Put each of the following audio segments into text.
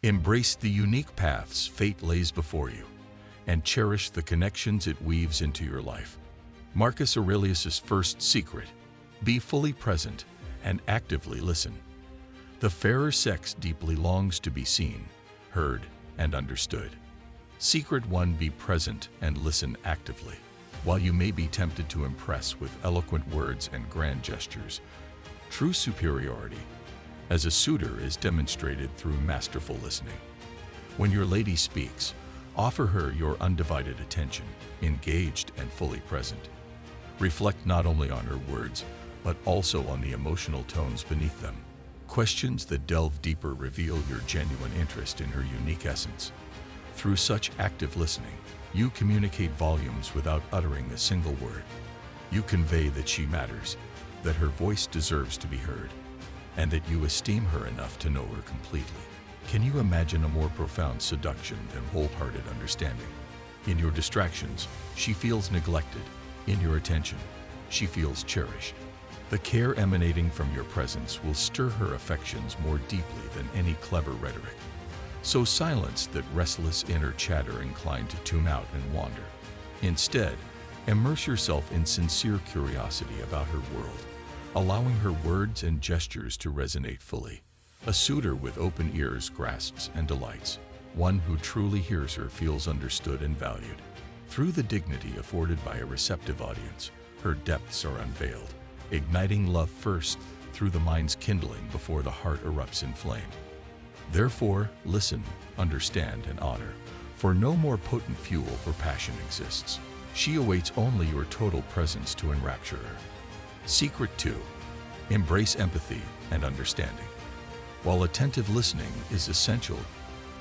Embrace the unique paths fate lays before you, and cherish the connections it weaves into your life. Marcus Aurelius' first secret: be fully present and actively listen. The fairer sex deeply longs to be seen, heard, and understood. Secret 1: be present and listen actively. While you may be tempted to impress with eloquent words and grand gestures, true superiority as a suitor is demonstrated through masterful listening. When your lady speaks, offer her your undivided attention, engaged and fully present. Reflect not only on her words, but also on the emotional tones beneath them. Questions that delve deeper reveal your genuine interest in her unique essence. Through such active listening, you communicate volumes without uttering a single word. You convey that she matters, that her voice deserves to be heard, and that you esteem her enough to know her completely. Can you imagine a more profound seduction than wholehearted understanding? In your distractions, she feels neglected. In your attention, she feels cherished. The care emanating from your presence will stir her affections more deeply than any clever rhetoric. So silence that restless inner chatter inclined to tune out and wander. Instead, immerse yourself in sincere curiosity about her world, allowing her words and gestures to resonate fully. A suitor with open ears grasps and delights. One who truly hears her feels understood and valued. Through the dignity afforded by a receptive audience, her depths are unveiled, igniting love first through the mind's kindling before the heart erupts in flame. Therefore, listen, understand, and honor, for no more potent fuel for passion exists. She awaits only your total presence to enrapture her. Secret 2: embrace empathy and understanding. While attentive listening is essential,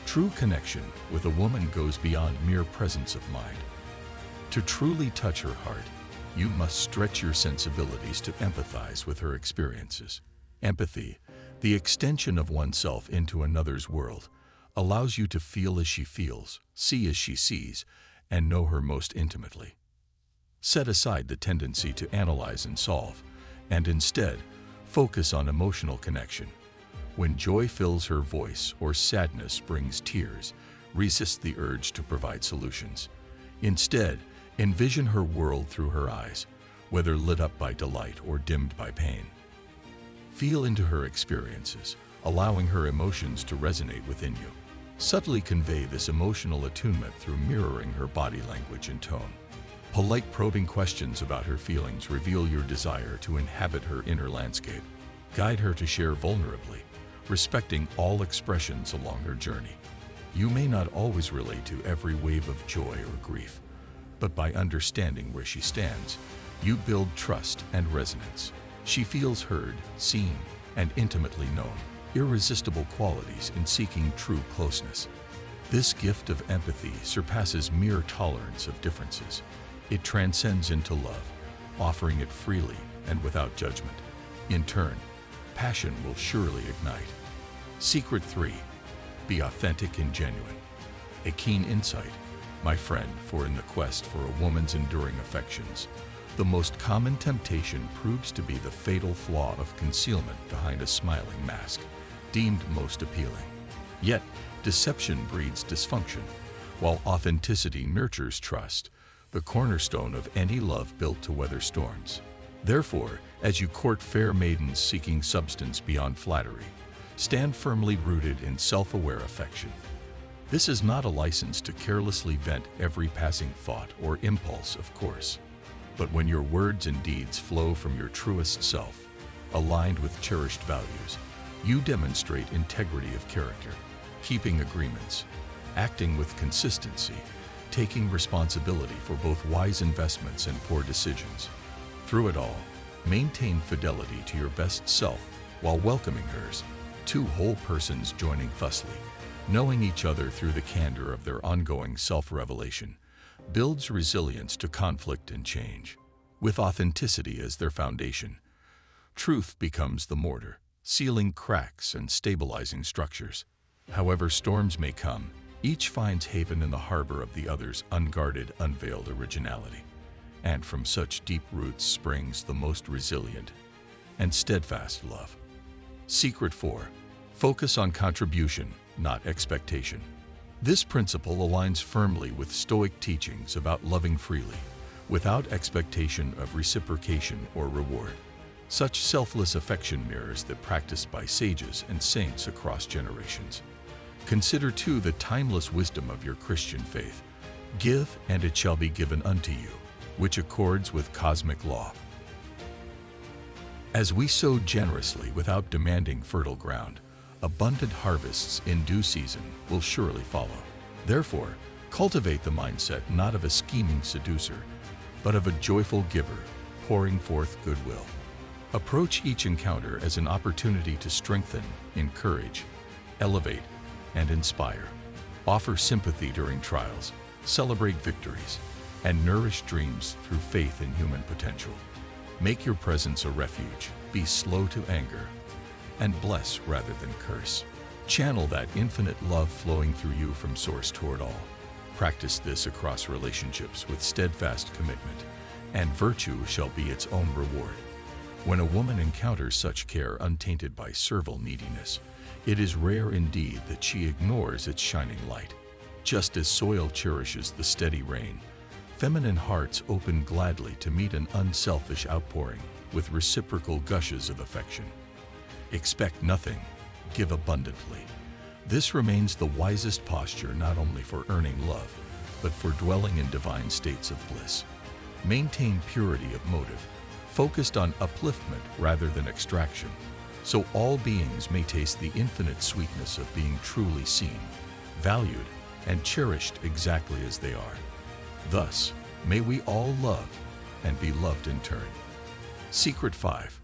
true connection with a woman goes beyond mere presence of mind. To truly touch her heart, you must stretch your sensibilities to empathize with her experiences. Empathy, the extension of oneself into another's world, allows you to feel as she feels, see as she sees, and know her most intimately. Set aside the tendency to analyze and solve, and instead, focus on emotional connection. When joy fills her voice or sadness brings tears, resist the urge to provide solutions. Instead, envision her world through her eyes, whether lit up by delight or dimmed by pain. Feel into her experiences, allowing her emotions to resonate within you. Subtly convey this emotional attunement through mirroring her body language and tone. Polite probing questions about her feelings reveal your desire to inhabit her inner landscape. Guide her to share vulnerably, respecting all expressions along her journey. You may not always relate to every wave of joy or grief, but by understanding where she stands, you build trust and resonance. She feels heard, seen, and intimately known, irresistible qualities in seeking true closeness. This gift of empathy surpasses mere tolerance of differences. It transcends into love, offering it freely and without judgment. In turn, passion will surely ignite. Secret 3: be authentic and genuine. A keen insight, my friend, for in the quest for a woman's enduring affections, the most common temptation proves to be the fatal flaw of concealment behind a smiling mask, deemed most appealing. Yet, deception breeds dysfunction, while authenticity nurtures trust, the cornerstone of any love built to weather storms. Therefore, as you court fair maidens seeking substance beyond flattery, stand firmly rooted in self-aware affection. This is not a license to carelessly vent every passing thought or impulse, of course. But when your words and deeds flow from your truest self, aligned with cherished values, you demonstrate integrity of character, keeping agreements, acting with consistency, taking responsibility for both wise investments and poor decisions. Through it all, maintain fidelity to your best self while welcoming hers, two whole persons joining thusly, knowing each other through the candor of their ongoing self-revelation, builds resilience to conflict and change. With authenticity as their foundation, truth becomes the mortar, sealing cracks and stabilizing structures. However storms may come, each finds haven in the harbor of the other's unguarded, unveiled originality. And from such deep roots springs the most resilient and steadfast love. Secret 4: focus on contribution not expectation. This principle aligns firmly with Stoic teachings about loving freely, without expectation of reciprocation or reward. Such selfless affection mirrors the practice by sages and saints across generations. Consider too the timeless wisdom of your Christian faith. Give, and it shall be given unto you, which accords with cosmic law. As we sow generously without demanding fertile ground, abundant harvests in due season will surely follow. Therefore, cultivate the mindset not of a scheming seducer, but of a joyful giver, pouring forth goodwill. Approach each encounter as an opportunity to strengthen, encourage, elevate, and inspire. Offer sympathy during trials, celebrate victories, and nourish dreams through faith in human potential. Make your presence a refuge, be slow to anger, and bless rather than curse. Channel that infinite love flowing through you from source toward all. Practice this across relationships with steadfast commitment, and virtue shall be its own reward. When a woman encounters such care untainted by servile neediness, it is rare indeed that she ignores its shining light. Just as soil cherishes the steady rain, feminine hearts open gladly to meet an unselfish outpouring with reciprocal gushes of affection. Expect nothing, give abundantly. This remains the wisest posture not only for earning love, but for dwelling in divine states of bliss. Maintain purity of motive, focused on upliftment rather than extraction, so all beings may taste the infinite sweetness of being truly seen, valued, and cherished exactly as they are. Thus, may we all love and be loved in turn. Secret 5.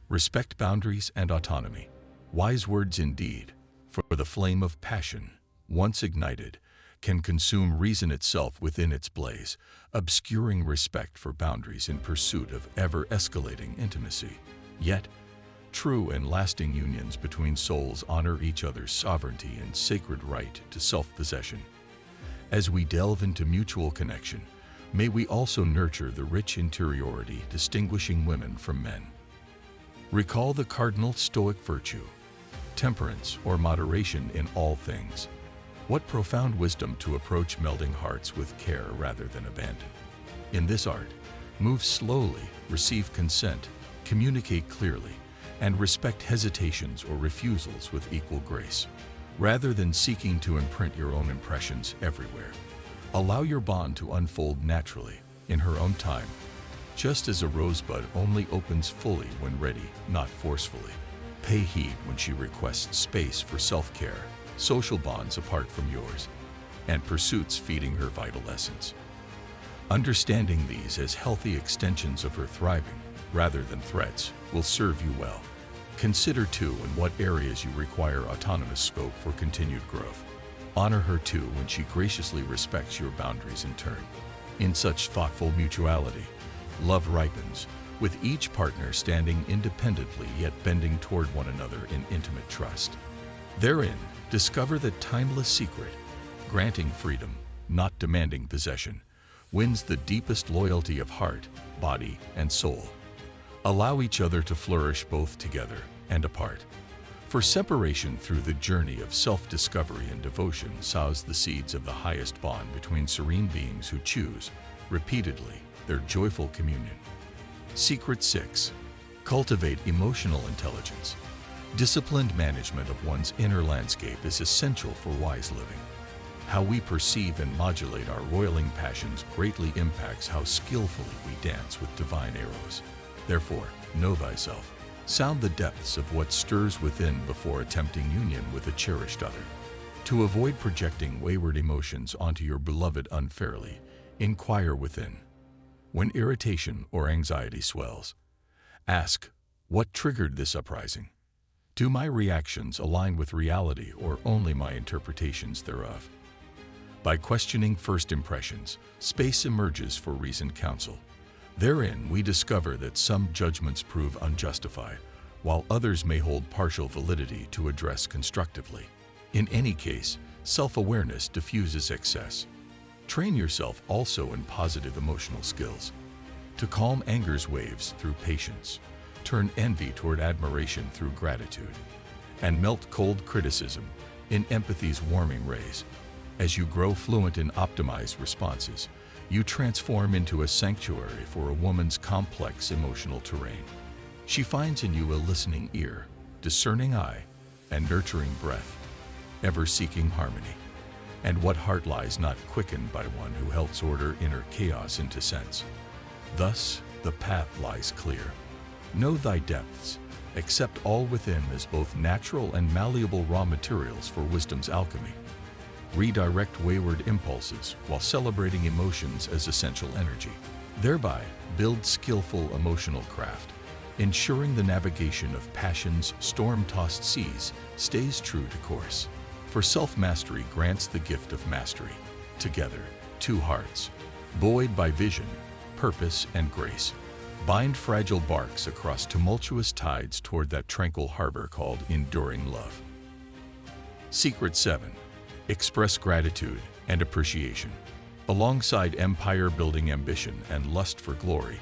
Respect boundaries and autonomy. Wise words indeed, for the flame of passion, once ignited, can consume reason itself within its blaze, obscuring respect for boundaries in pursuit of ever-escalating intimacy. Yet, true and lasting unions between souls honor each other's sovereignty and sacred right to self-possession. As we delve into mutual connection, may we also nurture the rich interiority distinguishing women from men. Recall the cardinal Stoic virtue, temperance or moderation in all things. What profound wisdom to approach melding hearts with care rather than abandon. In this art, move slowly, receive consent, communicate clearly, and respect hesitations or refusals with equal grace. Rather than seeking to imprint your own impressions everywhere, allow your bond to unfold naturally, in her own time, just as a rosebud only opens fully when ready, not forcefully. Pay heed when she requests space for self-care, social bonds apart from yours, and pursuits feeding her vital essence. Understanding these as healthy extensions of her thriving, rather than threats, will serve you well. Consider too in what areas you require autonomous scope for continued growth. Honor her too when she graciously respects your boundaries in turn. In such thoughtful mutuality, love ripens, with each partner standing independently yet bending toward one another in intimate trust. Therein, discover the timeless secret: granting freedom, not demanding possession, wins the deepest loyalty of heart, body, and soul. Allow each other to flourish both together and apart. For separation through the journey of self-discovery and devotion sows the seeds of the highest bond between serene beings who choose, repeatedly, their joyful communion. Secret 6. Cultivate emotional intelligence. Disciplined management of one's inner landscape is essential for wise living. How we perceive and modulate our roiling passions greatly impacts how skillfully we dance with divine arrows. Therefore, know thyself. Sound the depths of what stirs within before attempting union with a cherished other. To avoid projecting wayward emotions onto your beloved unfairly, inquire within. When irritation or anxiety swells, ask, what triggered this uprising? Do my reactions align with reality or only my interpretations thereof? By questioning first impressions, space emerges for reasoned counsel. Therein, we discover that some judgments prove unjustified, while others may hold partial validity to address constructively. In any case, self-awareness diffuses excess. Train yourself also in positive emotional skills. To calm anger's waves through patience, turn envy toward admiration through gratitude, and melt cold criticism in empathy's warming rays. As you grow fluent in optimized responses, you transform into a sanctuary for a woman's complex emotional terrain. She finds in you a listening ear, discerning eye, and nurturing breath, ever seeking harmony. And what heart lies not quickened by one who helps order inner chaos into sense. Thus, the path lies clear. Know thy depths, accept all within as both natural and malleable raw materials for wisdom's alchemy. Redirect wayward impulses while celebrating emotions as essential energy. Thereby, build skillful emotional craft, ensuring the navigation of passion's storm-tossed seas stays true to course. For self-mastery grants the gift of mastery. Together, two hearts, buoyed by vision, purpose, and grace, bind fragile barks across tumultuous tides toward that tranquil harbor called enduring love. Secret 7. Express gratitude and appreciation. Alongside empire-building ambition and lust for glory,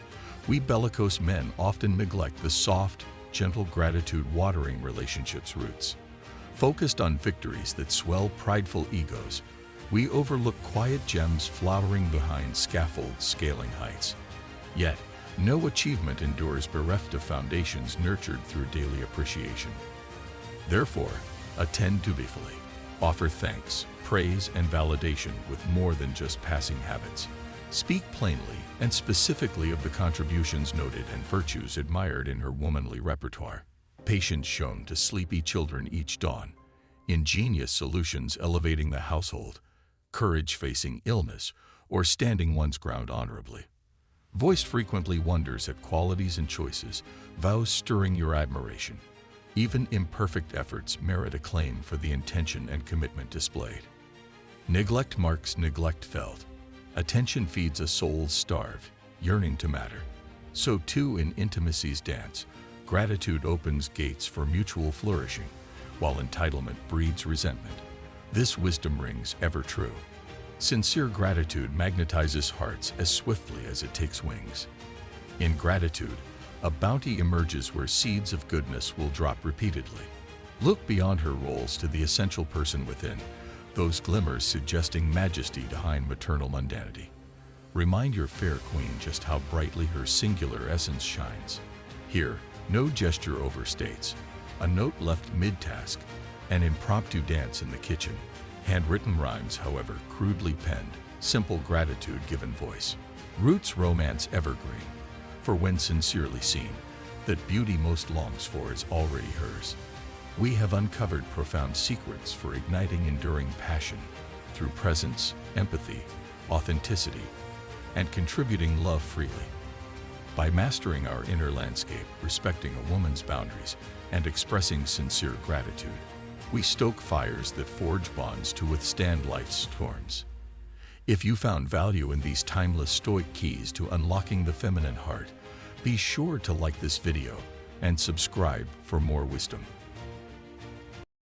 we bellicose men often neglect the soft, gentle gratitude watering relationships' roots. Focused on victories that swell prideful egos, we overlook quiet gems flowering behind scaffolds scaling heights. Yet, no achievement endures bereft of foundations nurtured through daily appreciation. Therefore, attend dutifully. Offer thanks, praise, and validation with more than just passing habits. Speak plainly and specifically of the contributions noted and virtues admired in her womanly repertoire. Patience shown to sleepy children each dawn, ingenious solutions elevating the household, courage facing illness, or standing one's ground honorably. Voiced frequently wonders at qualities and choices, vows stirring your admiration. Even imperfect efforts merit acclaim for the intention and commitment displayed. Neglect marks neglect felt. Attention feeds a soul starved, yearning to matter. So too in intimacy's dance, gratitude opens gates for mutual flourishing, while entitlement breeds resentment. This wisdom rings ever true. Sincere gratitude magnetizes hearts as swiftly as it takes wings. In gratitude, a bounty emerges where seeds of goodness will drop repeatedly. Look beyond her roles to the essential person within, those glimmers suggesting majesty behind maternal mundanity. Remind your fair queen just how brightly her singular essence shines. Here, no gesture overstates, a note left mid-task, an impromptu dance in the kitchen. Handwritten rhymes, however, crudely penned, simple gratitude given voice. Roots romance evergreen, for when sincerely seen, that beauty most longs for is already hers. We have uncovered profound secrets for igniting enduring passion through presence, empathy, authenticity, and contributing love freely. By mastering our inner landscape, respecting a woman's boundaries, and expressing sincere gratitude, we stoke fires that forge bonds to withstand life's storms. If you found value in these timeless stoic keys to unlocking the feminine heart, be sure to like this video and subscribe for more wisdom.